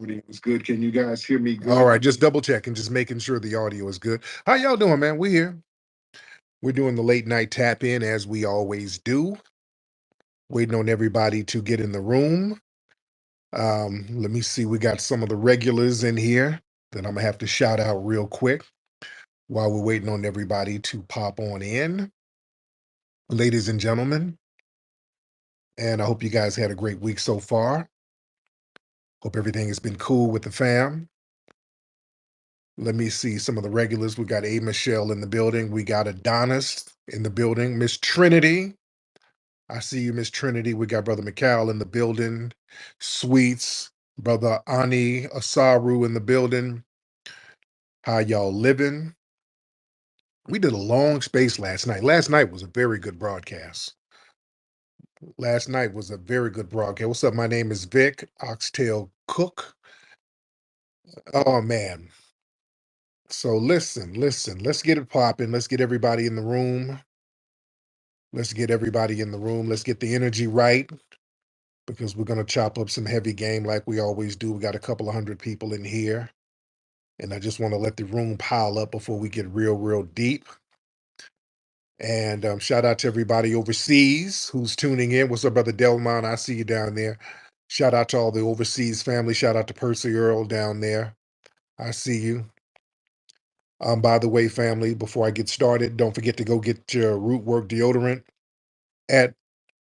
Audio is good. Can you guys hear me good? All right, just double checking, just making sure the audio is good. How y'all doing, man? We here. We're doing the late night tap in as we always do. Waiting on everybody to get in the room. Let me see. We got some of the regulars in here that I'm gonna have to shout out real quick while we're waiting on everybody to pop on in. Ladies and gentlemen, and I hope you guys had a great week so far. Hope everything has been cool with the fam. Let me see some of the regulars. We got A. Michelle in the building. We got Adonis in the building. Miss Trinity. I see you, Miss Trinity. We got Brother McCall in the building. Sweets. Brother Ani Asaru in the building. How y'all living? We did a long space last night. Last night was a very good broadcast. What's up? My name is Vic Oxtail Cook. Oh, man. So listen. Let's get it popping. Let's get everybody in the room. Let's get the energy right because we're going to chop up some heavy game like we always do. We got a couple of hundred people in here, and I just want to let the room pile up before we get real deep. And shout out to everybody overseas who's tuning in. What's up, Brother Delmon? I see you down there. Shout out to all the overseas family. Shout out to Percy Earl down there. I see you. By the way, family, before I get started, don't forget to go get your Rootwork deodorant at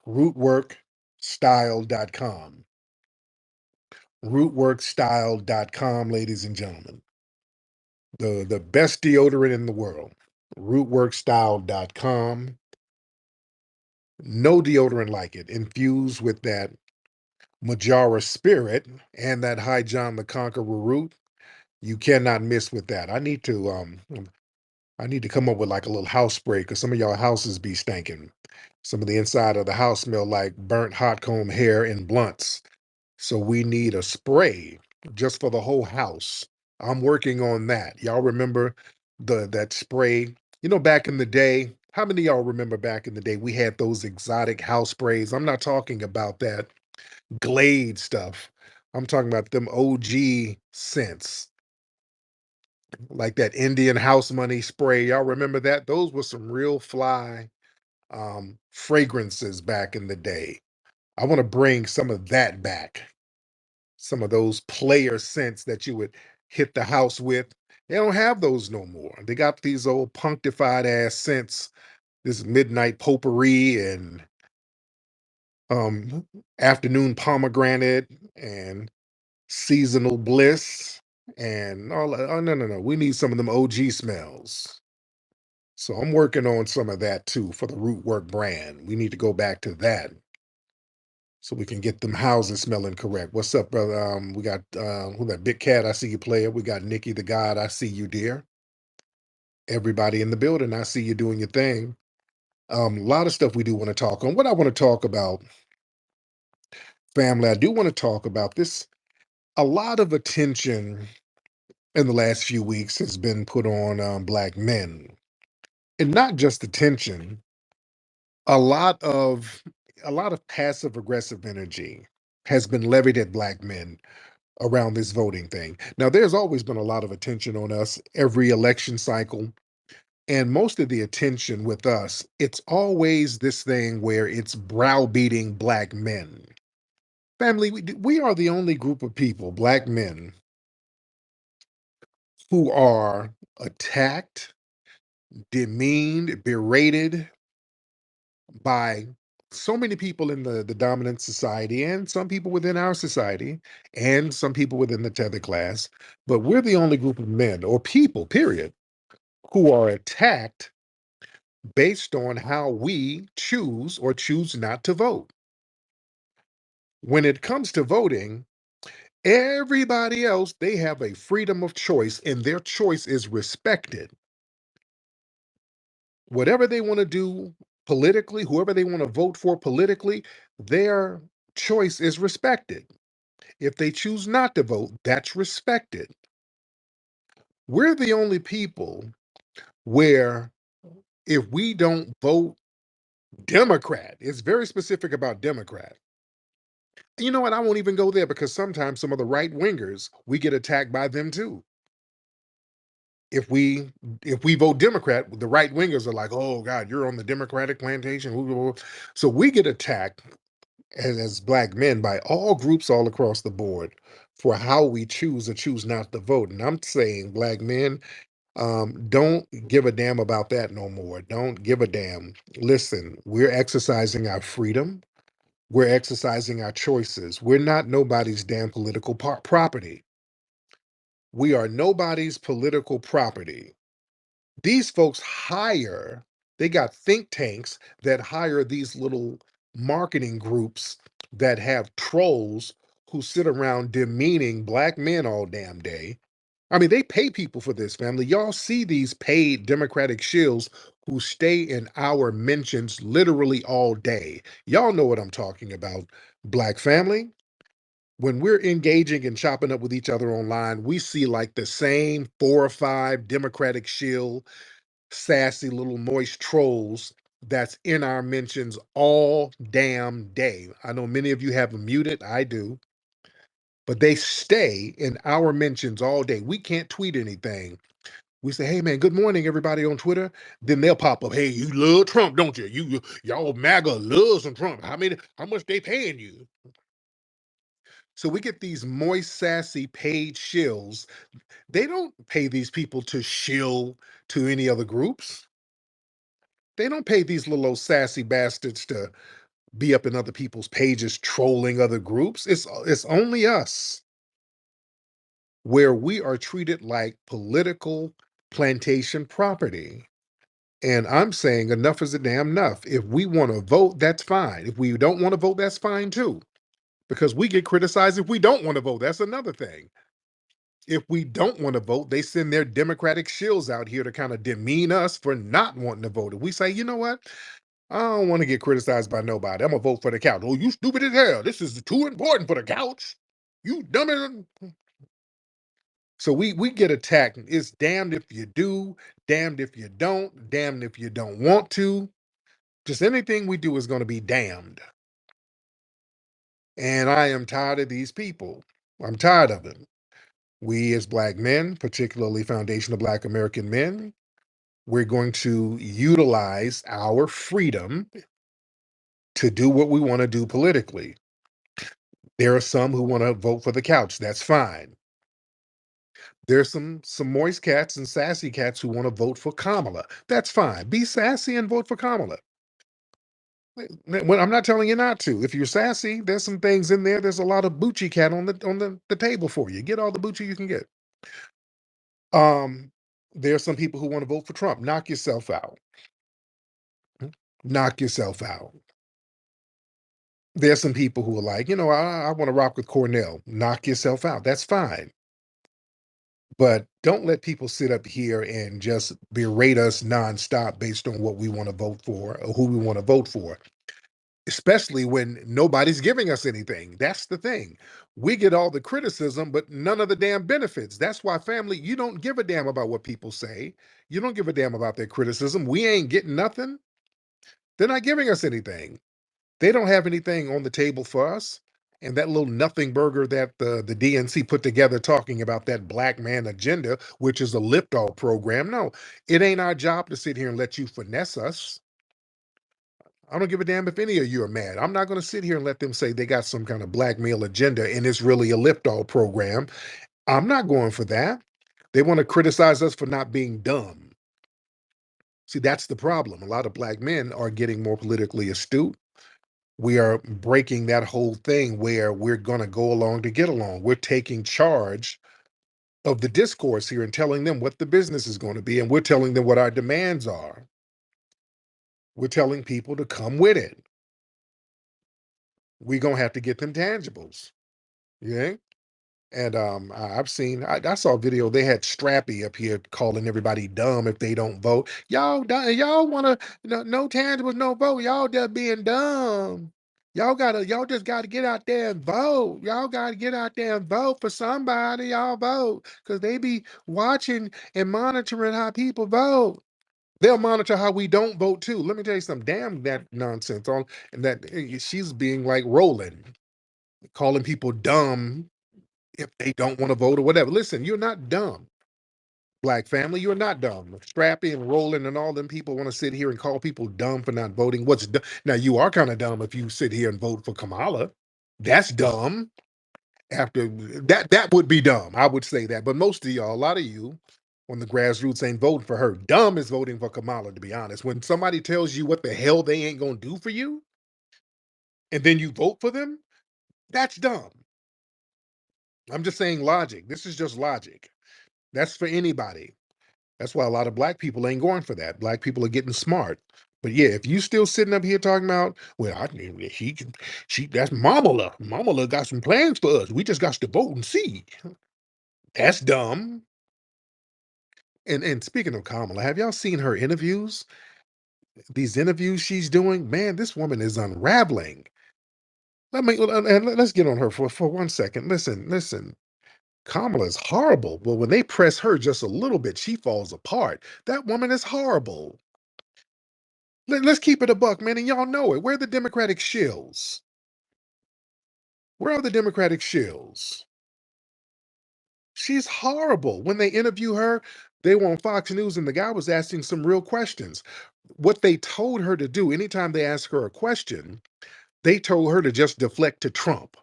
rootworkstyle.com. Rootworkstyle.com, ladies and gentlemen. The best deodorant in the world. Rootworkstyle.com. No deodorant like it. Infused with that Majara spirit and that High John the Conqueror root. You cannot miss with that. I need to come up with like a little house spray because some of y'all houses be stinking. Some of the inside of the house smell like burnt hot comb hair and blunts. So we need a spray just for the whole house. I'm working on that. Y'all remember that spray? You know, back in the day, how many of y'all remember back in the day we had those exotic house sprays? I'm not talking about that Glade stuff. I'm talking about them OG scents, like that Indian house money spray. Y'all remember that? Those were some real fly fragrances back in the day. I want to bring some of that back. Some of those player scents that you would hit the house with. They don't have those no more. They got these old punctified ass scents, this midnight potpourri and afternoon pomegranate and seasonal bliss and all that. Oh, no. We need some of them OG smells. So I'm working on some of that too for the Rootwork brand. We need to go back to that so we can get them houses smelling correct. What's up, brother? We got who that Big Cat? I see you, player. We got Nikki the God. I see you, dear. Everybody in the building. I see you doing your thing. A lot of stuff we do want to talk on. What I want to talk about, family, I do want to talk about this. A lot of attention in the last few weeks has been put on Black men, and not just attention. A lot of passive aggressive energy has been levied at Black men around this voting thing. Now, there's always been a lot of attention on us every election cycle, and most of the attention with us, it's always this thing where it's browbeating Black men. Family, we are the only group of people, Black men, who are attacked, demeaned, berated by so many people in the dominant society and some people within our society and some people within the tether class. But we're the only group of men or people, period, who are attacked based on how we choose or choose not to vote. When it comes to voting, everybody else, they have a freedom of choice and their choice is respected. Whatever they want to do politically, whoever they want to vote for politically, their choice is respected. If they choose not to vote, that's respected. We're the only people where if we don't vote Democrat, it's very specific about Democrat. You know what? I won't even go there because sometimes some of the right wingers, we get attacked by them too. If we vote Democrat, the right wingers are like, "Oh God, you're on the Democratic plantation." So we get attacked as black men by all groups all across the board for how we choose or choose not to vote. And I'm saying, black men, don't give a damn about that no more. Don't give a damn. Listen, we're exercising our freedom. We're exercising our choices. We're not nobody's damn political property. We are nobody's political property. These folks they got think tanks that hire these little marketing groups that have trolls who sit around demeaning black men all damn day. I mean, they pay people for this, family. Y'all see these paid Democratic shills who stay in our mentions literally all day. Y'all know what I'm talking about, black family. When we're engaging and chopping up with each other online, we see like the same 4 or 5 Democratic shill sassy little moist trolls that's in our mentions all damn day. I know many of you have them muted. I do. But they stay in our mentions all day. We can't tweet anything. We say, "Hey man, good morning, everybody on Twitter." Then they'll pop up, "Hey, you love Trump, don't you? Y'all MAGA loves some Trump. How much they paying you?" So we get these moist, sassy paid shills. They don't pay these people to shill to any other groups. They don't pay these little old sassy bastards to be up in other people's pages trolling other groups. It's only us where we are treated like political plantation property. And I'm saying enough is a damn enough. If we want to vote, that's fine. If we don't want to vote, that's fine too. Because we get criticized if we don't want to vote. That's another thing. If we don't want to vote, they send their Democratic shills out here to kind of demean us for not wanting to vote. If we say, you know what? I don't want to get criticized by nobody. I'm gonna vote for the couch. Oh, you stupid as hell. This is too important for the couch. You dumb. So we get attacked. It's damned if you do, damned if you don't, damned if you don't want to. Just anything we do is going to be damned. And I am tired of these people. I'm tired of them. We as black men, particularly Foundation of Black American Men, we're going to utilize our freedom to do what we want to do politically. There are some who want to vote for the couch. That's fine. There's some moist cats and sassy cats who want to vote for Kamala. That's fine. Be sassy and vote for Kamala. When I'm not telling you not to. If you're sassy, there's some things in there. There's a lot of Bucci cat on the table for you. Get all the Bucci you can get. Um, there's some people who want to vote for Trump. Knock yourself out. Knock yourself out. There's some people who are like, I want to rock with Cornell. Knock yourself out. That's fine. But don't let people sit up here and just berate us nonstop based on what we want to vote for or who we want to vote for, especially when nobody's giving us anything. That's the thing. We get all the criticism, but none of the damn benefits. That's why, family, you don't give a damn about what people say. You don't give a damn about their criticism. We ain't getting nothing. They're not giving us anything. They don't have anything on the table for us. And that little nothing burger that the DNC put together talking about that black man agenda, which is a lift-off program. No, it ain't our job to sit here and let you finesse us. I don't give a damn if any of you are mad. I'm not going to sit here and let them say they got some kind of blackmail agenda and it's really a lift-off program. I'm not going for that. They want to criticize us for not being dumb. See, that's the problem. A lot of black men are getting more politically astute. We are breaking that whole thing where we're going to go along to get along. We're taking charge of the discourse here and telling them what the business is going to be, and we're telling them what our demands are. We're telling people to come with it. We're going to have to get them tangibles. Yeah. And I saw a video. They had Strappy up here calling everybody dumb if they don't vote. Y'all want to no tangibles, no vote. Y'all just being dumb. Y'all just gotta get out there and vote. Y'all gotta get out there and vote for somebody. Y'all vote because they be watching and monitoring how people vote. They'll monitor how we don't vote too. Let me tell you something. Damn that nonsense. On and that she's being like rolling. calling people dumb if they don't want to vote or whatever. Listen, you're not dumb. Black family, you're not dumb. Strappy and Roland and all them people want to sit here and call people dumb for not voting. Now? You are kind of dumb if you sit here and vote for Kamala. That's dumb. After that would be dumb. I would say that. But most of y'all, a lot of you on the grassroots ain't voting for her. Dumb is voting for Kamala, to be honest. When somebody tells you what the hell they ain't gonna do for you, and then you vote for them, that's dumb. I'm just saying logic. This is just logic. That's for anybody. That's why a lot of black people ain't going for that. Black people are getting smart. But yeah, if you still sitting up here talking about, well, that's Mamala. Mamala got some plans for us. We just got to vote and see. That's dumb. And speaking of Kamala, have y'all seen her interviews? These interviews she's doing, man, this woman is unraveling. Let's get on her for 1 second. Listen. Kamala is horrible. But when they press her just a little bit, she falls apart. That woman is horrible. Let's keep it a buck, man, and y'all know it. Where are the Democratic shills? Where are the Democratic shills? She's horrible. When they interview her, they were on Fox News, and the guy was asking some real questions. What they told her to do, anytime they ask her a question, they told her to just deflect to Trump.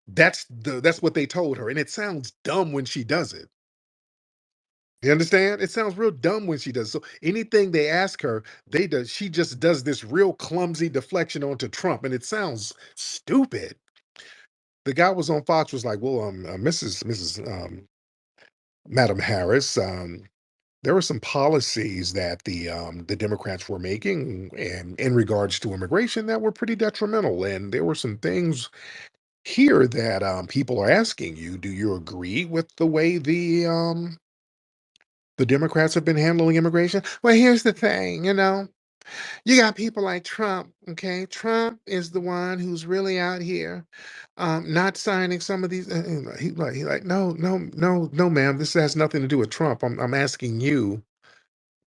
That's what they told her, and it sounds dumb when she does it. You understand? It sounds real dumb when she does. So anything they ask her, she just does this real clumsy deflection onto Trump, and it sounds stupid. The guy was on Fox was like, "Well, Mrs. Madam Harris, there were some policies that the Democrats were making, and in regards to immigration, that were pretty detrimental. And there were some things here that people are asking you. Do you agree with the way the Democrats have been handling immigration?" Well, here's the thing, you got people like Trump, okay? Trump is the one who's really out here not signing some of these. He like, no, ma'am. This has nothing to do with Trump. I'm asking you,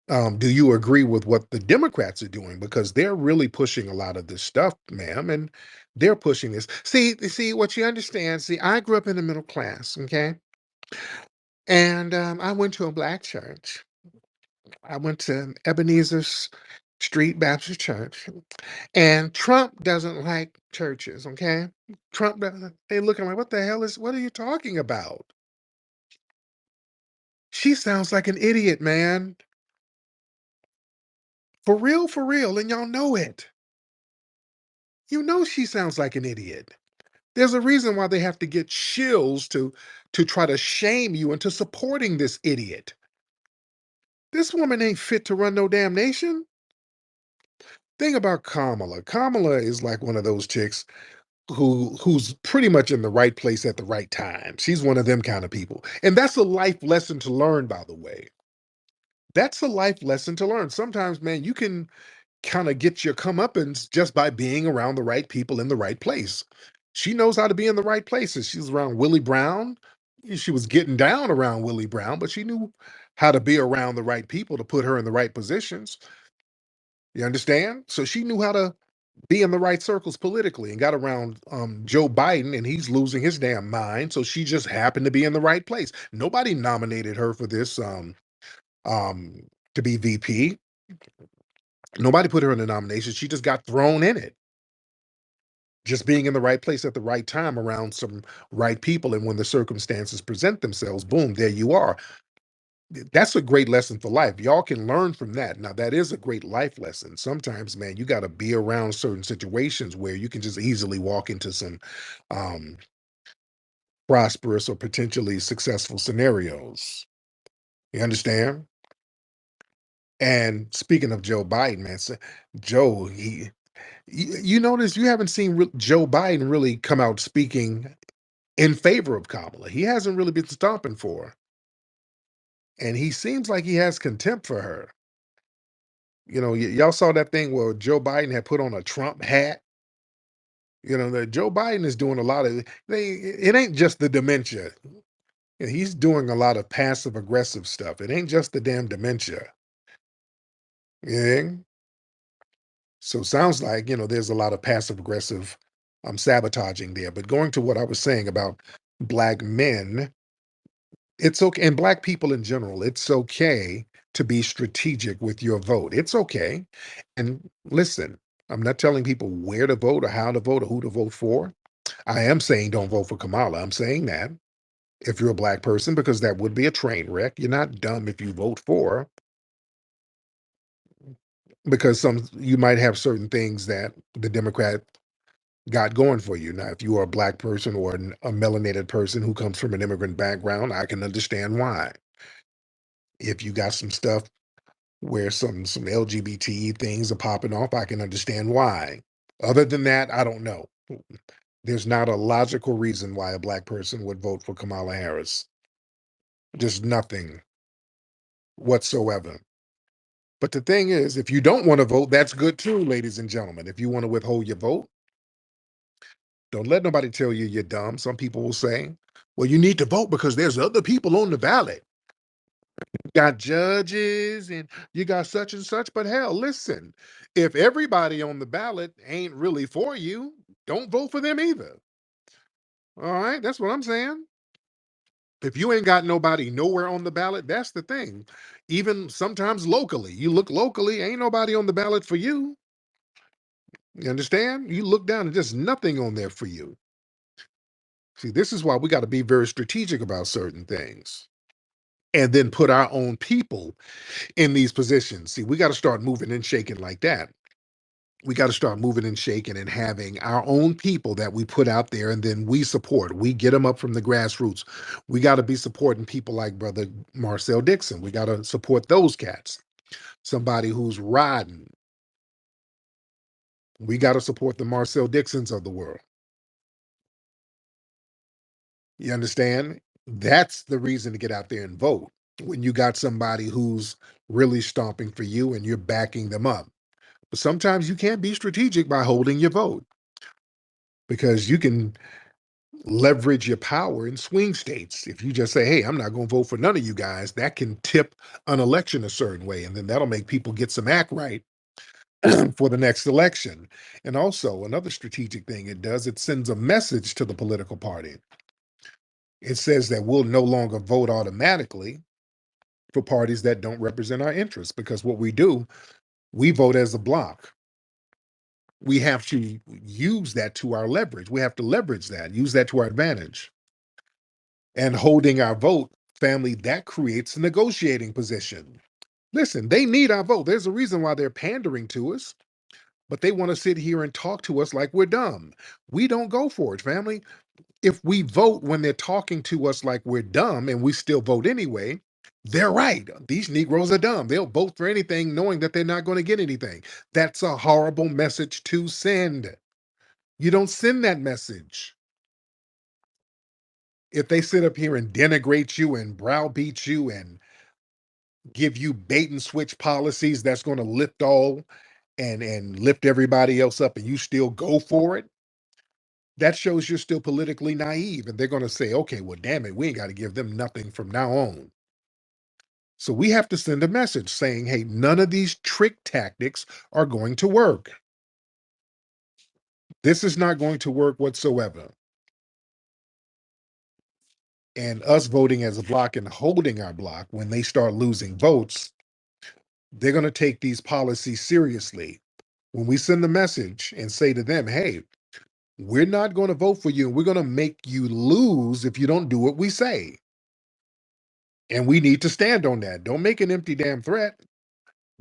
do you agree with what the Democrats are doing? Because they're really pushing a lot of this stuff, ma'am, and they're pushing this. See what you understand. See, I grew up in the middle class, okay, and I went to a black church. I went to Street Baptist Church. And Trump doesn't like churches, okay? Trump doesn't. They looking like, what are you talking about? She sounds like an idiot, man. For real, and y'all know it. You know she sounds like an idiot. There's a reason why they have to get shills to try to shame you into supporting this idiot. This woman ain't fit to run no damn nation. Thing about Kamala. Kamala is like one of those chicks who's pretty much in the right place at the right time. She's one of them kind of people. And that's a life lesson to learn, by the way. That's a life lesson to learn. Sometimes, man, you can kind of get your comeuppance just by being around the right people in the right place. She knows how to be in the right places. She was around Willie Brown. She was getting down around Willie Brown, but she knew how to be around the right people to put her in the right positions. You understand? So she knew how to be in the right circles politically and got around Joe Biden, and he's losing his damn mind. So she just happened to be in the right place. Nobody nominated her for this um to be VP. Nobody put her in the nomination. She just got thrown in it. Just being in the right place at the right time around some right people. And when the circumstances present themselves, boom, there you are. That's a great lesson for life. Y'all can learn from that. Now, that is a great life lesson. Sometimes, man, you got to be around certain situations where you can just easily walk into some um, prosperous or potentially successful scenarios. You understand? And speaking of Joe Biden, man, Joe, you notice you haven't seen Joe Biden really come out speaking in favor of Kamala. He hasn't really been stomping for her. And he seems like he has contempt for her. Y'all saw that thing where Joe Biden had put on a Trump hat. That Joe Biden is doing a lot of it ain't just the dementia. He's doing a lot of passive aggressive stuff. It ain't just the damn dementia. Yeah. So sounds like, there's a lot of passive aggressive I'm sabotaging there. But going to what I was saying about black men, it's okay, and black people in general, it's okay to be strategic with your vote. It's okay. And listen, I'm not telling people where to vote or how to vote or who to vote for. I am saying don't vote for Kamala. I'm saying that if you're a black person, because that would be a train wreck. You're not dumb if you vote for, because some you might have certain things that the Democrat got going for you. Now, if you are a black person or a melanated person who comes from an immigrant background, I can understand why. If you got some stuff where some LGBT things are popping off, I can understand why. Other than that, I don't know. There's not a logical reason why a black person would vote for Kamala Harris. Just nothing whatsoever. But the thing is, if you don't want to vote, that's good too, ladies and gentlemen. If you want to withhold your vote, don't let nobody tell you you're dumb. Some people will say, well, you need to vote because there's other people on the ballot. You got judges and you got such and such. But hell, listen, if everybody on the ballot ain't really for you, don't vote for them either. All right, that's what I'm saying. If you ain't got nobody nowhere on the ballot, that's the thing. Even sometimes locally, you look locally, ain't nobody on the ballot for you. You understand? You look down and just nothing on there for you. See, this is why we got to be very strategic about certain things and then put our own people in these positions. See, we got to start moving and shaking like that. We got to start moving and shaking and having our own people that we put out there and then we support. We get them up from the grassroots. We got to be supporting people like Brother Marcel Dixon. We got to support those cats. Somebody who's riding. We got to support the Marcel Dixons of the world. You understand? That's the reason to get out there and vote. When you got somebody who's really stomping for you and you're backing them up. But sometimes you can't be strategic by holding your vote because you can leverage your power in swing states. If you just say, hey, I'm not going to vote for none of you guys, that can tip an election a certain way. And then that'll make people get some act right for the next election. And also, another strategic thing it does, it sends a message to the political party. It says that we'll no longer vote automatically for parties that don't represent our interests, because what we do, we vote as a block. We have to use that to our leverage. We have to leverage that, use that to our advantage. And holding our vote, family, that creates a negotiating position. Listen, they need our vote. There's a reason why they're pandering to us, but they want to sit here and talk to us like we're dumb. We don't go for it, family. If we vote when they're talking to us like we're dumb and we still vote anyway, they're right. These Negroes are dumb. They'll vote for anything knowing that they're not going to get anything. That's a horrible message to send. You don't send that message. If they sit up here and denigrate you and browbeat you and give you bait and switch policies that's going to lift all and lift everybody else up and you still go for it, that shows you're still politically naive. And they're going to say, okay, well, damn it, we ain't got to give them nothing from now on. So we have to send a message saying, hey, none of these trick tactics are going to work. This is not going to work whatsoever. And us voting as a block and holding our block, when they start losing votes, they're going to take these policies seriously. When we send the message and say to them, hey, we're not going to vote for you, and we're going to make you lose if you don't do what we say. And we need to stand on that. Don't make an empty damn threat.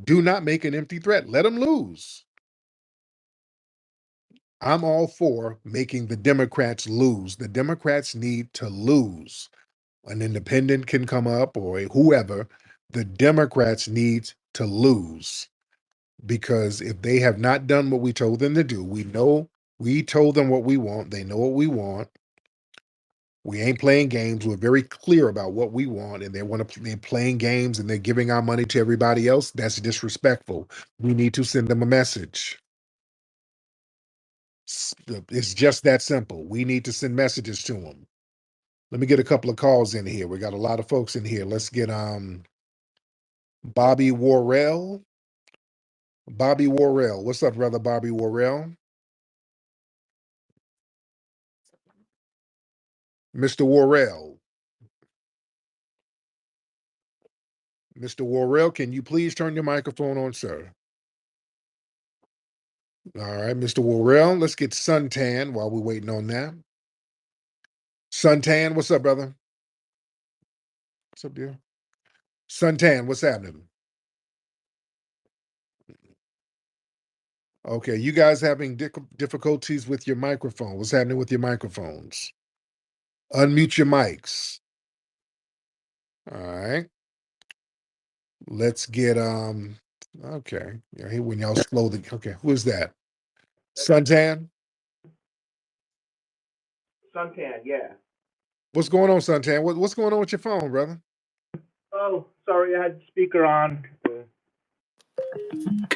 Do not make an empty threat. Let them lose. I'm all for making the Democrats lose. The Democrats need to lose. An independent can come up or whoever. The Democrats need to lose, because if they have not done what we told them to do, we know we told them what we want. They know what we want. We ain't playing games. We're very clear about what we want, and they're playing games and they're giving our money to everybody else. That's disrespectful. We need to send them a message. It's just that simple. We need to send messages to them. Let me get a couple of calls in here. We got a lot of folks in here. Let's get Bobby Worrell. Bobby Worrell. What's up, brother Bobby Worrell? Mr. Worrell. Mr. Worrell, can you please turn your microphone on, sir? All right, Mr. Worrell, let's get Suntan while we're waiting on that. Suntan, what's up, brother? What's up, dear? Suntan, what's happening? Okay, you guys having difficulties with your microphone. What's happening with your microphones? Unmute your mics. All right. Let's get okay. Yeah, here when y'all slow the okay, who is that? Suntan? Suntan, yeah. What's going on, Suntan? What's going on with your phone, brother? Oh, sorry, I had the speaker on.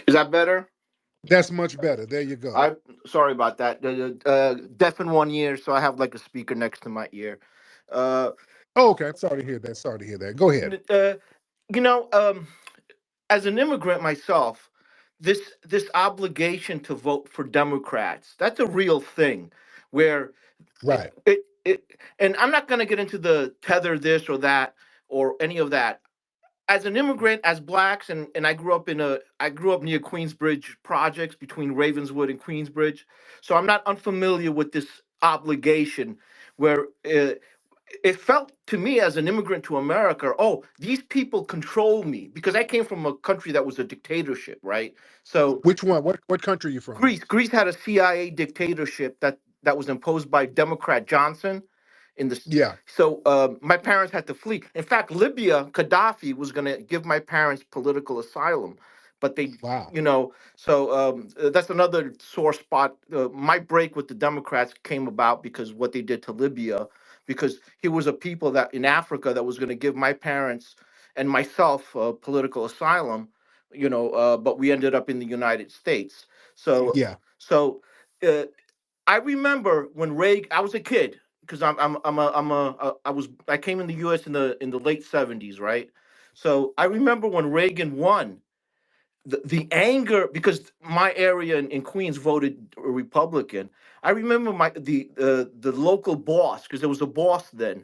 Is that better? That's much better. There you go. I sorry about that. Deaf in one ear, so I have like a speaker next to my ear. Uh, Oh, okay. Sorry to hear that. Sorry to hear that. Go ahead. uh, you know, as an immigrant myself, this obligation to vote for Democrats, that's a real thing. Where Right. and I'm not going to get into the tether this or that or any of that. As an immigrant, as blacks, and I grew up near Queensbridge projects between Ravenswood and Queensbridge, so I'm not unfamiliar with this obligation where it felt to me as an immigrant to America, oh, these people control me because I came from a country that was a dictatorship, right? So Which one? What country are you from? Greece had a CIA dictatorship that was imposed by Democrat Johnson in the Yeah. so my parents had to flee. In fact, Libya, Gaddafi was going to give my parents political asylum, but they, Wow. so that's another sore spot. My break with the Democrats came about because what they did to Libya, because he was a people that in Africa that was going to give my parents and myself political asylum, but we ended up in the United States. So, Yeah. so uh, I remember when Reagan. I was a kid because I came in the U.S. in the late '70s, right? So I remember when Reagan won. The anger because my area in Queens voted Republican. I remember the local boss because there was a boss then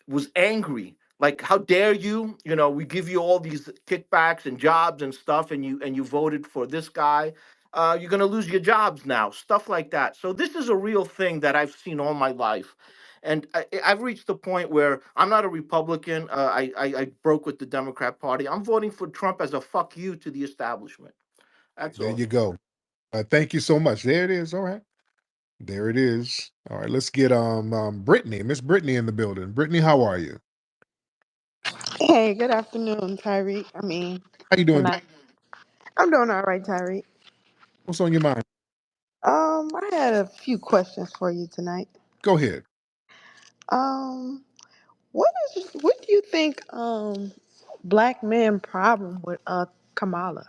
was angry. Like, how dare you? We give you all these kickbacks and jobs and stuff, and you voted for this guy. You're gonna lose your jobs now. Stuff like that. So this is a real thing that I've seen all my life, and I've reached the point where I'm not a Republican. I broke with the Democrat Party. I'm voting for Trump as a fuck you to the establishment. That's There all. you go. Thank you so much. There it is. All right. There it is. All right. Let's get Brittany, Miss Brittany in the building. Brittany, how are you? Hey, good afternoon, Tariq. How you doing? Tonight. I'm doing all right, Tariq. What's on your mind? I had a few questions for you tonight. Go ahead. Um, what do you think black men problem with Kamala?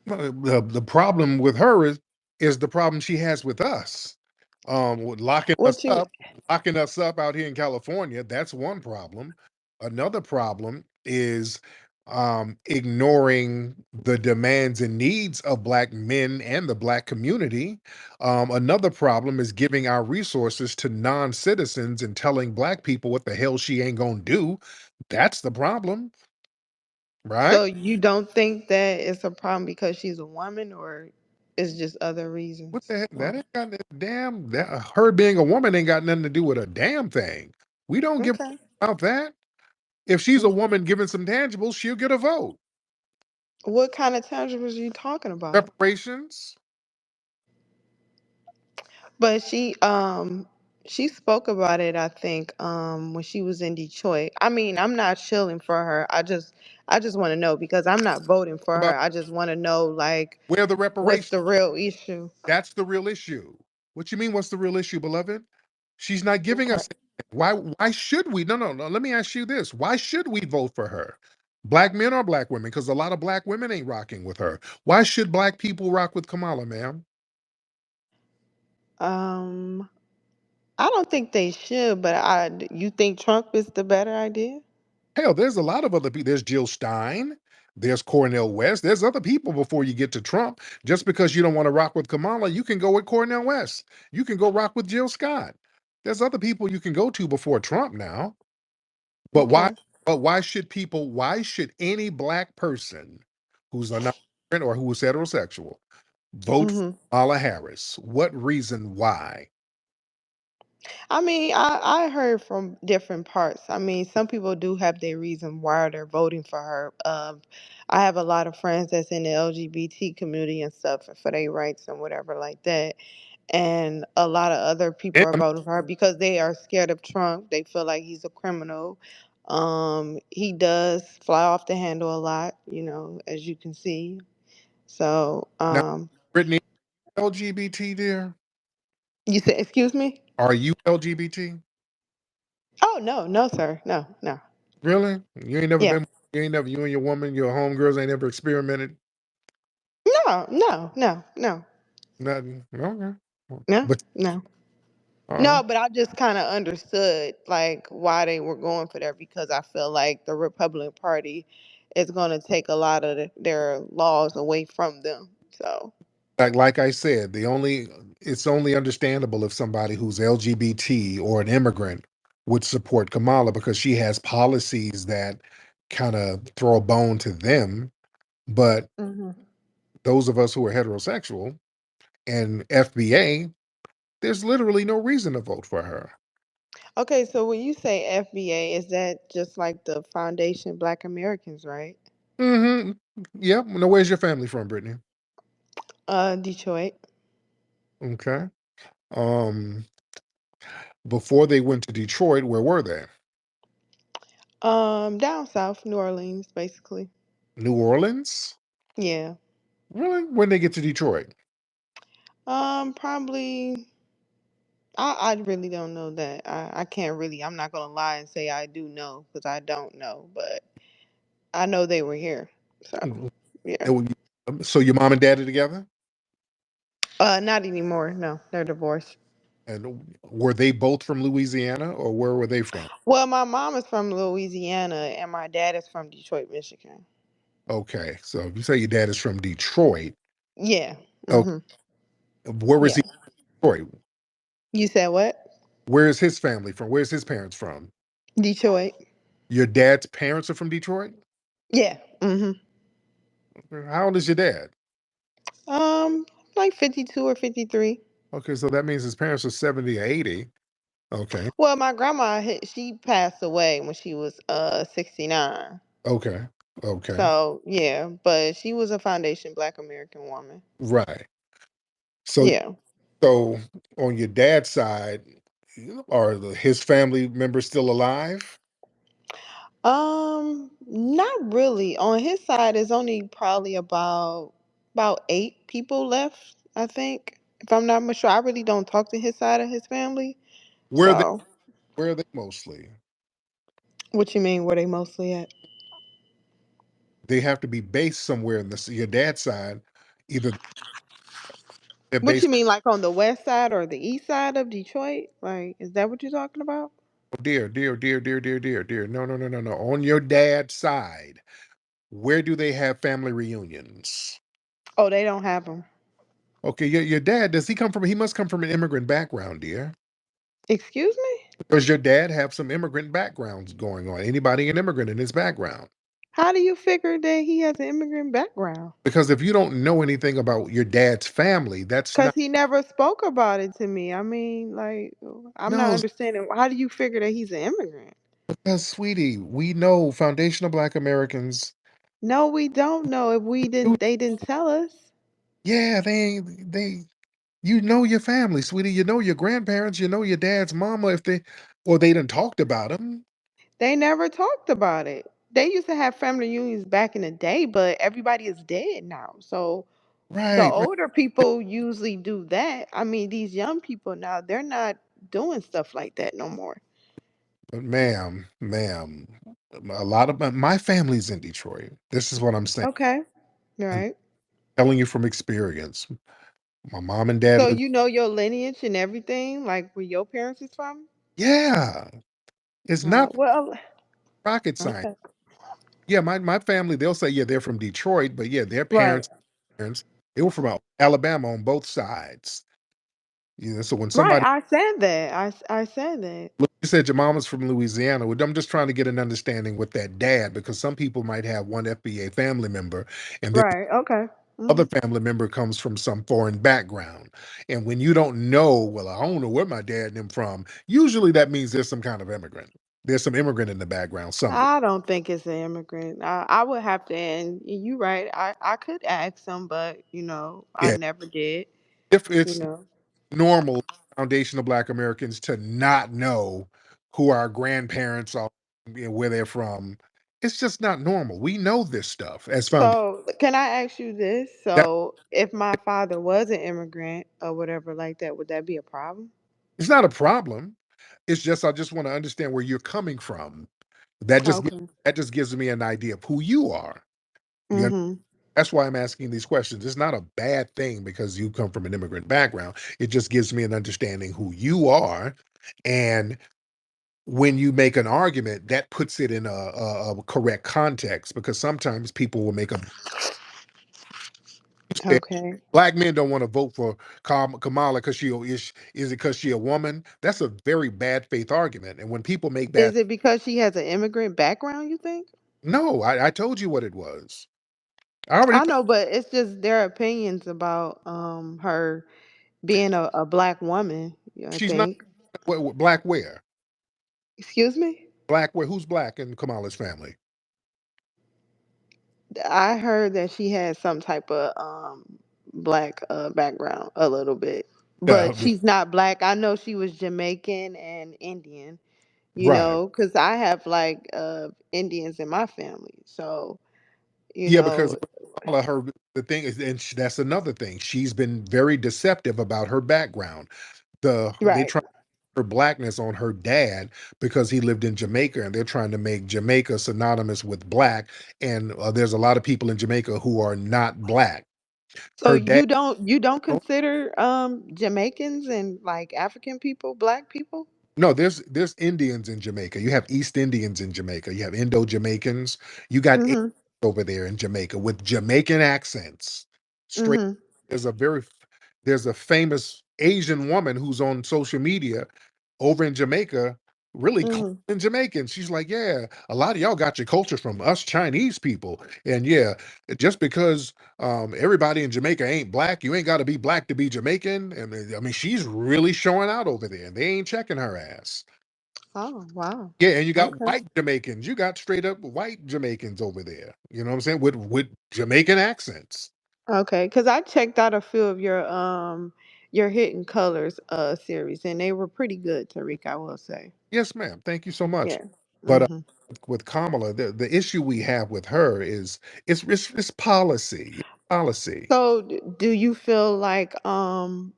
The problem with her is the problem she has with us. With What you locking us up out here in California. That's one problem. Another problem is ignoring the demands and needs of black men and the black community. Another problem is giving our resources to non-citizens and telling black people what the hell she ain't gonna do. That's the problem, right? so you don't think that it's a problem because she's a woman, or it's just other What reasons? the heck? Why? That ain't got that damn that her being a woman ain't got nothing to do with a damn thing. We don't give Okay. about that. If she's a woman given some tangibles, she'll get a vote. What kind of tangibles are you talking about? Reparations. But she spoke about it, I think, when she was in Detroit. I'm not shilling for her. I just want to know because I'm not voting for About her. I just want to know like where the what's reparations. the real issue. That's the real issue. What you mean? What's the real issue, beloved? She's not giving Okay. us. Why should we? No, no, no. Let me ask you this: why should we vote for her? Black men or black women? Because a lot of black women ain't rocking with her. Why should black people rock with Kamala, ma'am? Um I don't think they should, but you think Trump is the better idea? Hell, there's a lot of other people. There's Jill Stein. There's Cornel West. There's other people before you get to Trump. Just because you don't want to rock with Kamala, you can go with Cornel West. You can go rock with Jill Scott. There's other people you can go to before Trump now. But why? Okay. But why should people? Why should any black person who's a non or who is heterosexual vote for Hmm. Kamala Harris? What reason why? I mean, I heard from different parts. I mean, some people do have their reason why they're voting for her. I have a lot of friends that's in the LGBT community and stuff for their rights and whatever like that. And a lot of other people are Him, voting for her because they are scared of Trump. They feel like he's a criminal. He does fly off the handle a lot, as you can see. So, now, Brittany, LGBT dear? you said, excuse me? Are you LGBT? Oh, no, no, sir. No, no. Really? You ain't never Yeah. been. You ain't never. You and your woman, your homegirls, ain't never experimented No, no, no, no, nothing. Okay, no, but no. all right. No, but I just kind of understood like why they were going for that because I feel like the Republican Party is going to take a lot of their laws away from them. So, Like I said, it's only understandable if somebody who's LGBT or an immigrant would support Kamala because she has policies that kind of throw a bone to them. But hmm. those of us who are heterosexual and FBA, there's literally no reason to vote for her. Okay, so when you say FBA, is that just like the Foundation Black Americans, right? Hmm. Yep. Now, where's your family from, Brittany? Detroit. Okay. Um, before they went to Detroit, where were they? Down south, New Orleans, basically. New Orleans? Yeah. Really? When they get to Detroit? Probably. I really don't know that. I can't really. I'm not gonna lie and say I do know because I don't know, but I know they were here. So Mm, yeah. and so your mom and dad are together? Not anymore. No, they're divorced. And were they both from Louisiana or where were they from? Well, my mom is from Louisiana and my dad is from Detroit, Michigan. Okay. So if you say your dad is from Detroit, Yeah. okay, Mhm. where was Yeah. he from Detroit? You said what? Where is his family from? Where's his parents from? Detroit. Your dad's parents are from Detroit? Yeah. Mhm. How old is your dad? Um, like 52 or 53. Okay, so that means his parents are 70 or 80. Okay. Well, my grandma she passed away when she was 69. Okay. Okay. So, yeah, but she was a foundation Black American woman. Right. So Yeah. so on your dad's side, are his family members still alive? Not really. On his side, there's only probably about 8 people left, I think. If I'm not much sure, I really don't talk to his side of his family. Where are they So, where are they mostly? what you mean? Where they mostly at? They have to be based somewhere in your dad's side. Either they're What based you mean, like on the west side or the east side of Detroit? Like, is that what you're talking about? oh, dear. No, no, no, no, no. On your dad's side, where do they have family reunions? Oh, they don't have them. Okay, your dad, does he come from he must come from an immigrant background, dear. Excuse me? Does your dad have some immigrant backgrounds going on? Anybody an immigrant in his background? How do you figure that he has an immigrant background? Because if you don't know anything about your dad's family, that's Because not he never spoke about it to me. I mean, like, I'm not no, understanding. How do you figure that he's an immigrant? because sweetie, we know foundational Black Americans. No, we don't know. If we didn't, they didn't tell us. Yeah, they you know your family, sweetie. You know your grandparents. You know your dad's mama. If they or they done talked about them, They never talked about it. They used to have family reunions back in the day, but everybody is dead now. So the right? Right. older people usually do that. I mean, these young people now, they're not doing stuff like that no more. But ma'am, a lot of my family's in Detroit. This is what I'm saying. Okay. I'm Right. telling you from experience. My mom and dad So live. you know your lineage and everything, like where your parents is from? Yeah, it's not Well, rocket science. okay. Yeah, my family, they'll say, yeah, they're from Detroit, but yeah, their Right. parents, they were from Alabama on both sides. You know, so when Right, somebody I said that. I said that. look, you said your mom is from Louisiana. Well, I'm just trying to get an understanding with that dad because some people might have one FBA family member, and then Right. Okay. other Mhm. family member comes from some foreign background. And when you don't know, well, I don't know where my dad and them from, usually that means there's some kind of immigrant. There's some immigrant in the background somewhere. I don't think it's an immigrant. I would have to, and you right. I could ask them, but I Yeah. never did. If You it's know. normal foundational Black Americans to not know who our grandparents are, where they're from, it's just not normal. We know this stuff as found. So can I ask you this? That So if my father was an immigrant or whatever like that, would that be a problem? it's not a problem. It's just I just want to understand where you're coming from. That just gi- Okay. that just gives me an idea of who you are. You Mhm. That's why I'm asking these questions. It's not a bad thing because you come from an immigrant background. It just gives me an understanding who you are. And when you make an argument, that puts it in a correct context because sometimes people will make a say, Okay. Black men don't want to vote for Kamala because is it because she a woman? That's a very bad faith argument. And when people make bad, Is it because she has an immigrant background, you think? no, I told you what it was. I already I know, but it's just their opinions about her being a black woman, I she's not think. black where? Excuse me? Black where? Who's black in Kamala's family? I heard that she had some type of black background a little bit. But Uh, she's not black. I know she was Jamaican and Indian, right. cuz I have like Indians in my family. So, you Yeah, because know, Kamala, her the thing is, and that's another thing. She's been very deceptive about her background. They right. try her blackness on her dad because he lived in Jamaica, and they're trying to make Jamaica synonymous with black. And there's a lot of people in Jamaica who are not black. So Her dad, you don't consider Jamaicans and like African people black people? no, there's Indians in Jamaica. You have East Indians in Jamaica. You have Indo-Jamaicans. You got Asians Mhm. over there in Jamaica with Jamaican accents. Straight. Mhm. There's a very there's a famous Asian woman who's on social media over in Jamaica, really Mhm. in Jamaican. She's like, yeah, a lot of y'all got your culture from us Chinese people. And yeah, just because everybody in Jamaica ain't black, you ain't got to be black to be Jamaican. And I mean, she's really showing out over there. They ain't checking her ass. Oh, wow. Yeah, and you got Okay. white Jamaicans. You got straight up white Jamaicans over there. You know what I'm saying? With Jamaican accents. Okay, because I checked out a few of your Hidden Colors series and they were pretty good, Tariq, I will say. Yes, ma'am. Thank you so much. Yeah. But Mhm. with Kamala, the issue we have with her is it's policy. Policy. So do you feel like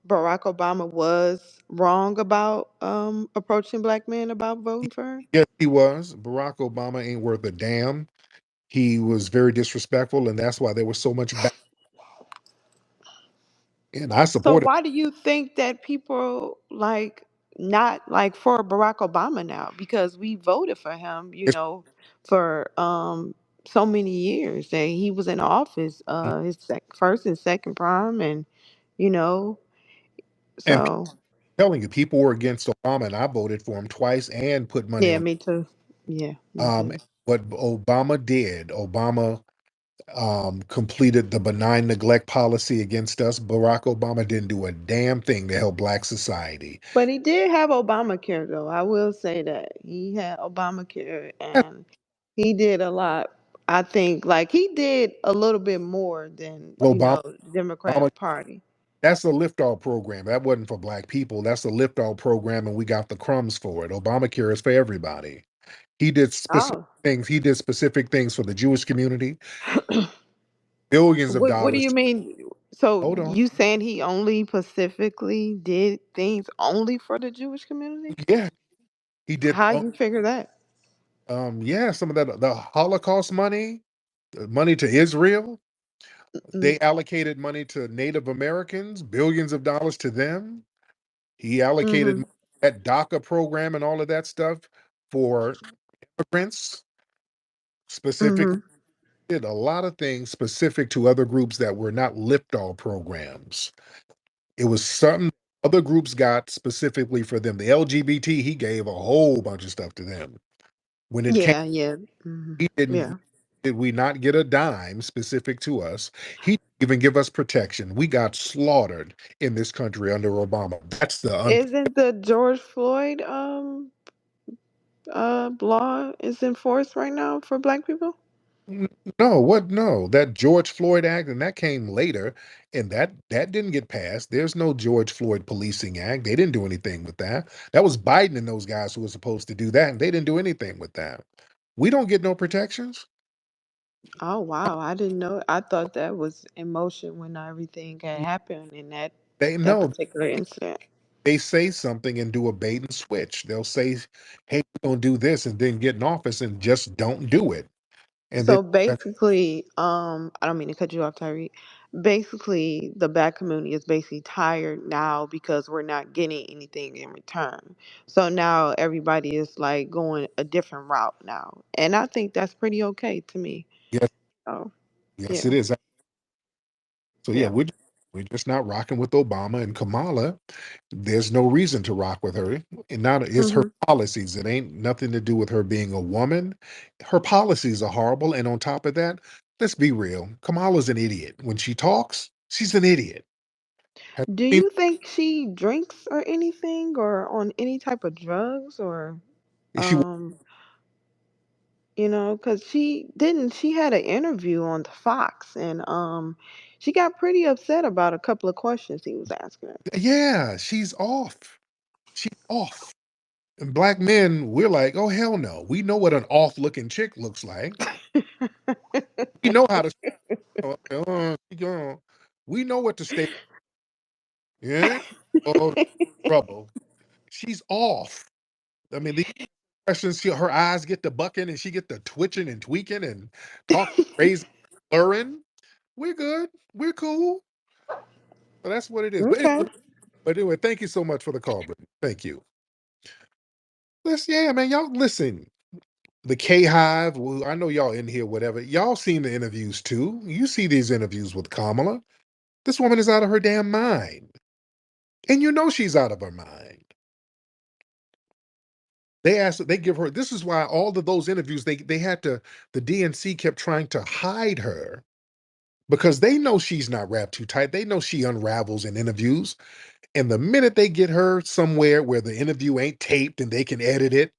Barack Obama was wrong about approaching black men about voting for her? Yes, he was. Barack Obama ain't worth a damn. He was very disrespectful, and that's why there was so much back. And I So supported. why do you think that people like not like for Barack Obama now? Because we voted for him, It's, for so many years that he was in office, his first and second prime, and you know, and so telling you, people were against Obama, and I voted for him twice and put money yeah, on. me too. Yeah, me Um, too. what Obama did, Obama completed the benign neglect policy against us. Barack Obama didn't do a damn thing to help Black society. But he did have Obamacare, though. I will say that he had Obamacare, Yes, and he did a lot. I think like he did a little bit more than Obama, Obama, Democratic Party. that's a lift-off program. That wasn't for Black people. That's a lift-off program, and we got the crumbs for it. Obamacare is for everybody. He did specific Oh, things. He did specific things for the Jewish community, billions of what do dollars. you mean? So Hold on. you saying he only specifically did things only for the Jewish community? Yeah, he did. How you figure that? Yeah, some of that, the Holocaust money, money to Israel. Mm, They allocated money to Native Americans, billions of dollars to them. He allocated mm-hmm. that DACA program and all of that stuff for immigrants specifically. Mm-hmm. Did a lot of things specific to other groups that were not lift-all programs. It was something other groups got specifically for them. The LGBT, he gave a whole bunch of stuff to them. When it came, Yeah, yeah. he didn't. Yeah. Did we not get a dime specific to us? He didn't even give us protection. We got slaughtered in this country under Obama. That's the Isn't the George Floyd law is enforced right now for black people? no, what no, that George Floyd Act, and that came later, and that didn't get passed. There's no George Floyd Policing Act. They didn't do anything with that. That was Biden and those guys who were supposed to do that, and they didn't do anything with that. We don't get no protections. Oh wow, I didn't know. I thought that was in motion when everything had happened in They that know particular incident. they say something and do a bait and switch. They'll say, "Hey, we're gonna do this," and then get in office and just don't do it. And then So basically, I don't mean to cut you off, Tyreek. Basically, the black community is basically tired now because we're not getting anything in return. So now everybody is like going a different route now, and I think that's pretty okay to me. yes, Oh yes, it yeah, is. So yeah, yeah. we're just not rocking with Obama and Kamala. There's no reason to rock with her. And not it's her Hmm. policies. It ain't nothing to do with her being a woman. Her policies are horrible. And on top of that, let's be real. Kamala's an idiot. When she talks, she's an idiot. Have Do you you think she drinks or anything, or on any type of drugs, or seen she um? Because she had an interview on the Fox, and she got pretty upset about a couple of questions he was asking yeah, she's off. She's off. And black men, we're like, oh hell no. We know what an off looking chick looks like. her. We know how to we know what to stay. Yeah. Oh, trouble. She's off. I mean, the expressions, her eyes get to bucking and she get to twitching and tweaking and talking crazy, slurring. We're good. We're cool. But that's what it is. Okay. But anyway, thank you so much for the call, Brittany. Thank you. Yeah, man, y'all listen. The K Hive, well, I know y'all in here, whatever. Y'all seen the interviews too. You see these interviews with Kamala. This woman is out of her damn mind. And you know she's out of her mind. They give her, this is why all of those interviews, they had to, the DNC kept trying to hide her because they know she's not wrapped too tight. They know she unravels in interviews. And the minute they get her somewhere where the interview ain't taped and they can edit it,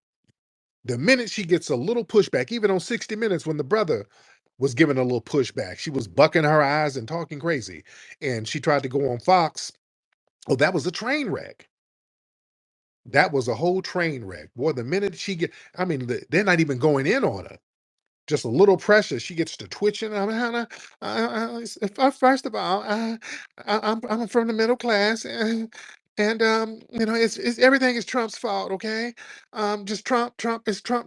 the minute she gets a little pushback, even on 60 Minutes when the brother was giving a little pushback, she was bucking her eyes and talking crazy. And she tried to go on Fox. Oh, that was a train wreck. That was a whole train wreck. Boy, the minute she get, I mean, they're not even going in on her. Just a little pressure, she gets to twitching. I mean, first of all, I'm from the middle class, and it's everything is Trump's fault. Okay, just Trump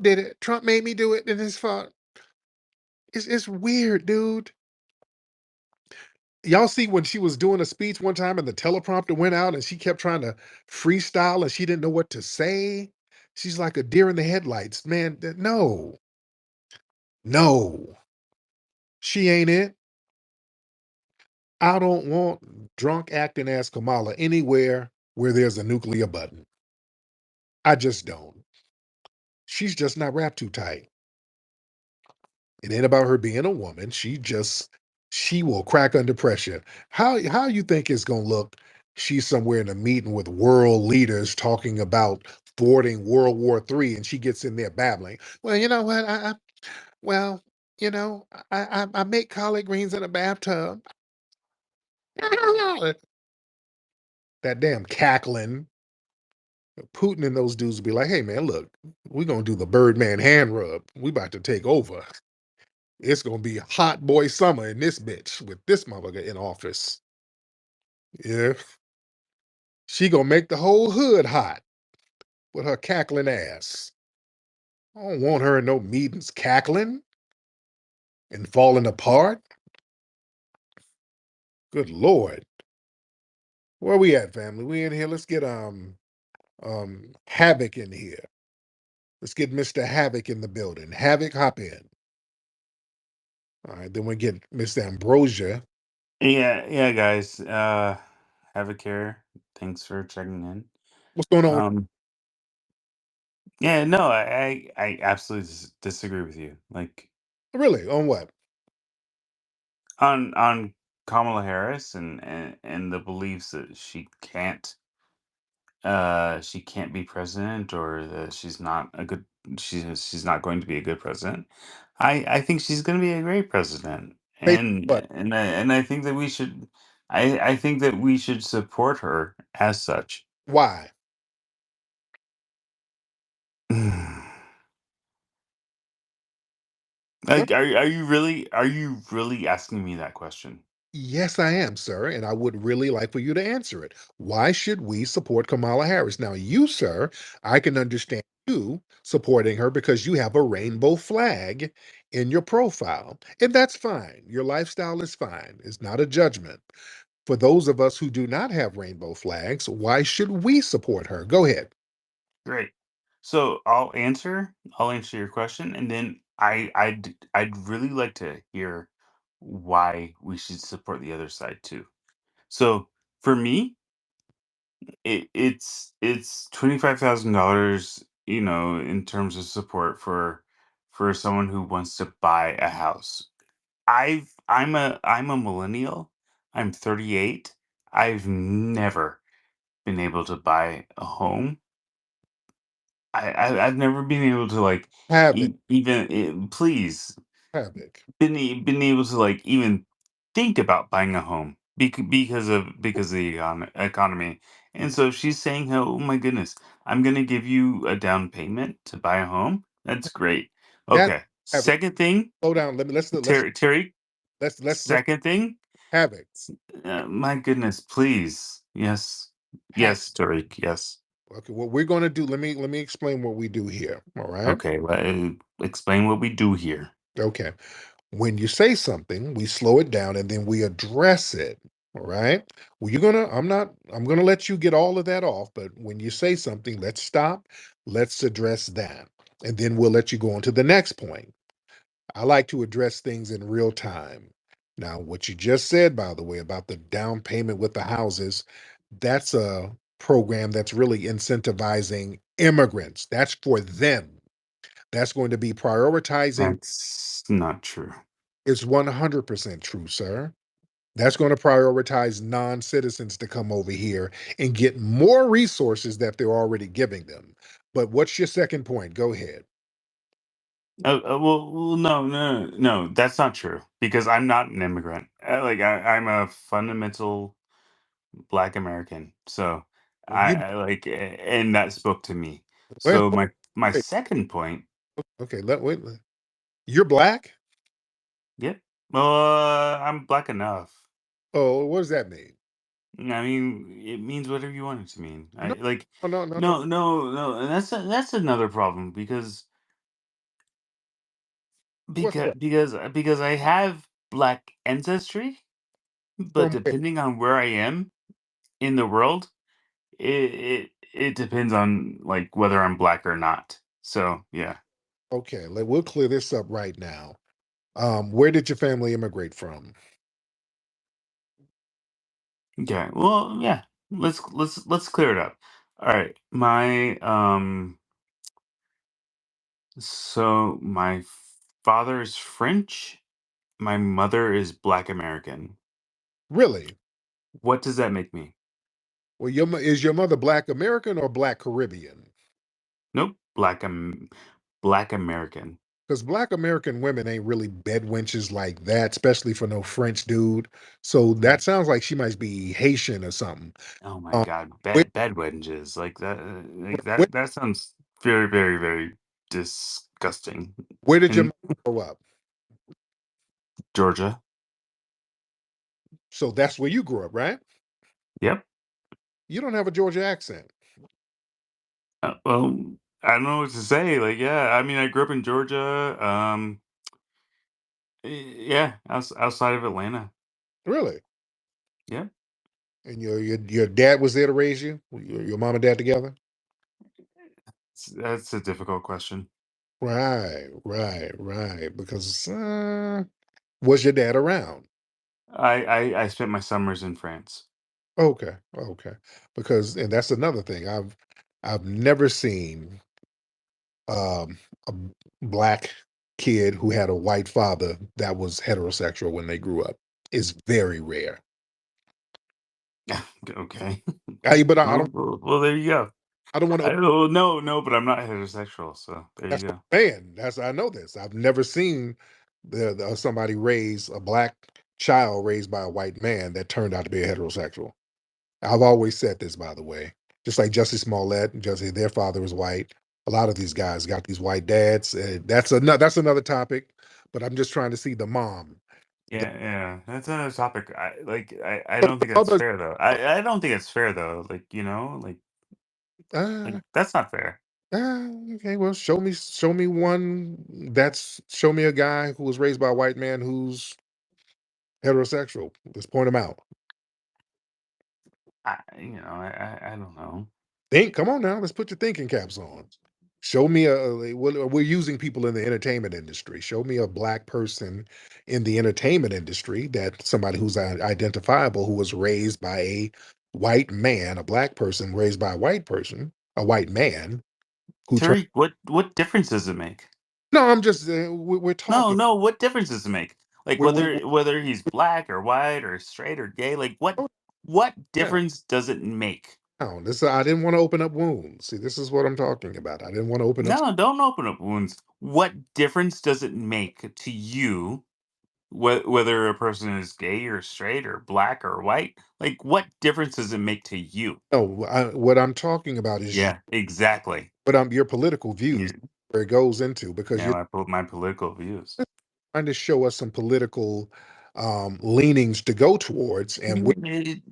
did it. Trump made me do it, and his fault. It's weird, dude. Y'all see when she was doing a speech one time and the teleprompter went out and she kept trying to freestyle and she didn't know what to say. She's like a deer in the headlights, man. No, no, she ain't it. I don't want drunk acting ass Kamala anywhere where there's a nuclear button. I just don't. She's just not wrapped too tight. It ain't about her being a woman. She will crack under pressure. How you think it's gonna look? She's somewhere in a meeting with world leaders talking about thwarting World War III, and she gets in there babbling. Well, you know what? Well, I make collard greens in a bathtub. That damn cackling. Putin and those dudes will be like, hey man, look, we're gonna do the Birdman hand rub. We about to take over. It's gonna be hot boy summer in this bitch with this motherfucker in office. Yeah. She gonna make the whole hood hot with her cackling ass. I don't want her in no meetings cackling and falling apart. Good Lord. Where we at, family? We in here. Let's get Havoc in here. Let's get Mr. Havoc in the building. Havoc, hop in. All right, then we get Mr. Ambrosia. Yeah, yeah, guys. have a care. Thanks for checking in. What's going on? Yeah, no, I absolutely disagree with you. Like Really? On what? on Kamala Harris and the beliefs that she can't be president, or that she's not going to be a good president. I think she's going to be a great president, Based on what? and I think that we should I think that we should support her as such. Why? Go. Like, are you really asking me that question? Yes, I am, sir, and I would really like for you to answer it. Why should we support Kamala Harris? Now, you, sir, I can understand you supporting her because you have a rainbow flag in your profile, and that's fine. Your lifestyle is fine. It's not a judgment. For those of us who do not have rainbow flags, why should we support her? Go ahead. Great. So I'll answer your question, and then I'd really like to hear why we should support the other side too. So for me, it's $25,000, in terms of support for someone who wants to buy a house. I'm a millennial. I'm 38. I've never been able to buy a home. I've never been able to, like, Havoc, please, havoc. been able to, like, even think about buying a home because of the economy. And so she's saying, "Oh my goodness, I'm gonna give you a down payment to buy a home." That's great. That Okay. havoc. Second thing, Slow down. Terry. Let's Second thing, havoc. my goodness, please. Yes, Ha- yes, Tariq. Yes. okay, what we're going to do, let me explain what we do here. All right. Okay. Explain what we do here. Okay. When you say something, we slow it down and then we address it. All right. Well, I'm gonna let you get all of that off, but when you say something, let's stop, let's address that. And then we'll let you go on to the next point. I like to address things in real time. Now, what you just said, by the way, about the down payment with the houses, that's a program that's really incentivizing immigrants. That's for them. That's going to be prioritizing. That's not true. It's 100% true, sir. That's going to prioritize non-citizens to come over here and get more resources that they're already giving them. But what's your second point? Go ahead. Well, no, no, no, that's not true because I'm not an immigrant. I'm a fundamental Black American. So Well, you and that spoke to me. wait, So my wait. second point, Okay, you're black? yep. I'm Black enough. Oh, what does that mean? I mean, it means whatever you want it to mean. No, no, no, no. No, no, no, and that's another problem because What's that? I have Black ancestry, but From where? depending on where I am in the world, it depends on, like, whether I'm Black or not. So yeah. Okay, we'll clear this up right now. Where did your family immigrate from? Okay. Well, yeah. Let's clear it up. All right. My father is French. My mother is Black American. Really? What does that make me? Well, is your mother Black American or Black Caribbean? Nope. Black American. Because Black American women ain't really bedwenches like that, especially for no French dude. So Mm. that sounds like she might be Haitian or something. Oh my Um, God. where, Bedwedges. Like where, that sounds very, very, very disgusting. where did your And mother grow up? Georgia. So that's where you grew up, right? Yep. You don't have a Georgia accent. Well, I don't know what to say. Like, yeah, I mean, I grew up in Georgia. Yeah, outside of Atlanta. Really? Yeah, And your dad was there to raise you? Your mom and dad together? that's a difficult question. Right, right, right. Because was your dad around? I spent my summers in France. Okay, okay. Because and that's another thing. I've never seen a black kid who had a white father that was heterosexual when they grew up. It's very rare. Okay. But I don't Well, there you go. I don't want to. No, but I'm not heterosexual, so there you That's what go. I'm saying. That's I know this. I've never seen somebody raise a black child raised by a white man that turned out to be a heterosexual. I've always said this, by the way. Just like Jussie Smollett, Jussie, their father was white. A lot of these guys got these white dads. That's another topic. But I'm just trying to see the mom. The, Yeah, that's another topic. I so don't the think that's mother. fair though. I don't think it's fair though. Like Uh, that's not fair. okay, well, show me one. Show me a guy who was raised by a white man who's heterosexual. Let's point him out. I don't know. Think, come on now, let's put your thinking caps on. Show me we're using people in the entertainment industry. Show me a black person in the entertainment industry that somebody who's identifiable who was raised by a white man, a black person raised by a white person, a white man who turned. Tariq, what difference does it make? No, I'm just we're No, talking. no, what difference does it make? Like We're whether he's black or white or straight or gay, like oh, what yeah. difference does it make? No, this I didn't want to open up wounds. See, this is what I'm talking about. I didn't want to open up. No, don't open up wounds. What difference does it make to you whether a person is gay or straight or black or white? Like what difference does it make to you? No, what I'm talking about is Yeah, exactly. but your political views Yeah, where it goes into because yeah, you're my political views. trying to show us some political leanings to go towards, and which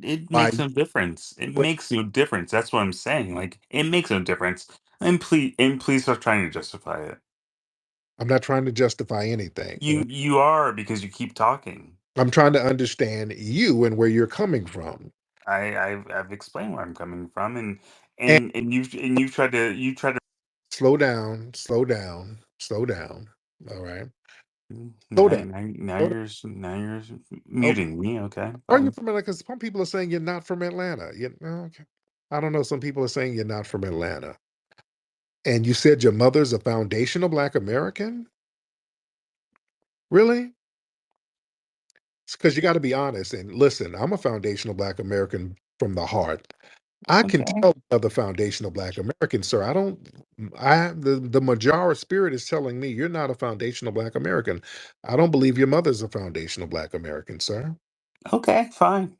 It by makes no difference. It what makes no difference. That's what I'm saying. Like it makes no difference. And please stop trying to justify it. I'm not trying to justify anything. You are because you keep talking. I'm trying to understand you and where you're coming from. I've explained where I'm coming from, and And you tried to slow down, slow down, slow down. All right, slow now down. now Slow down. you're Okay. muting me. Okay, Are you fine. from Atlanta? Because some people are saying you're not from Atlanta. Okay. I don't know. Some people are saying you're not from Atlanta. And you said your mother's a foundational Black American? Really? Because you got to be honest and listen. I'm a foundational Black American from the heart. I can Okay, tell other foundational Black Americans, sir. I don't. The Majara spirit is telling me you're not a foundational Black American. I don't believe your mother's a foundational Black American, sir. okay, fine.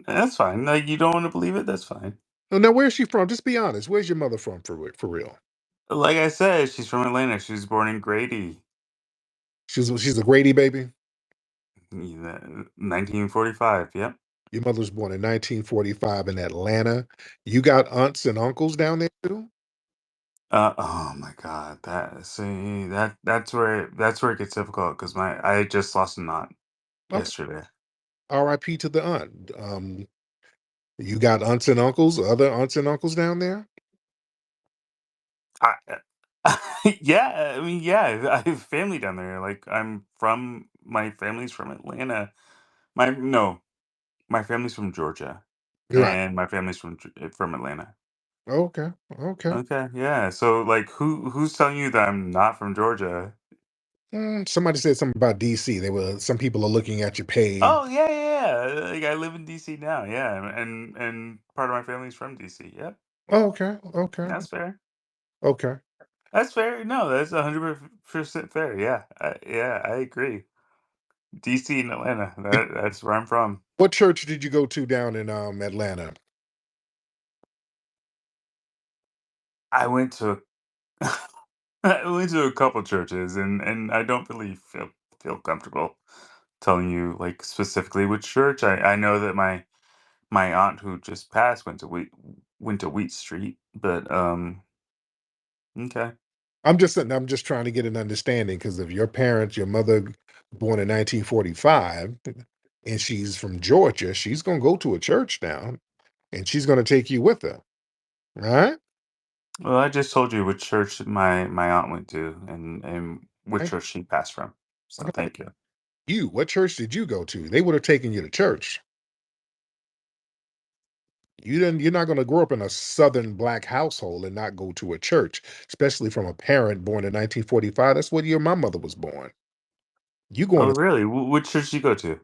That's fine. Like you don't want to believe it. That's fine. Now, where's she from? Just be honest. Where's your mother from for real? Like I said, she's from Atlanta. She was born in Grady, She's a Grady baby. 1945. Yep. Your mother was born in 1945 in Atlanta. You got aunts and uncles down there too? Oh my God. That's where it gets difficult because I just lost an aunt Okay. yesterday. R.I.P. to the aunt. You got aunts and uncles, other aunts and uncles down there? I, yeah, I mean, yeah, I have family down there. Like my family's from Atlanta. No, my family's from Georgia, You're right. and my family's from Atlanta. Okay. Okay. Okay, yeah. So like, who's telling you that I'm not from Georgia? Somebody said something about DC. Some people are looking at your page. Oh yeah, yeah, yeah. Like I live in DC now. Yeah, and part of my family's from DC. Yep, Oh, okay. Okay. that's fair. Okay. That's fair. No, that's 100% fair. Yeah, yeah, I agree. DC and Atlanta. That's where I'm from. What church did you go to down in Atlanta? I went to I went to a couple churches, and I don't really feel comfortable telling you like specifically which church. I know that my aunt who just passed went to Wheat Street, but okay. I'm just trying to get an understanding because of your parents, your mother born in 1945, and she's from Georgia. She's gonna go to a church now, and she's gonna take you with her. Right? Well, I just told you which church my aunt went to, and which Right? church she passed from. So No, thank you. you. What church did you go to? They would have taken you to church. You're not going to grow up in a Southern black household and not go to a church, especially from a parent born in 1945. That's what year my mother was born. You going Oh, to really? Which church do you go to?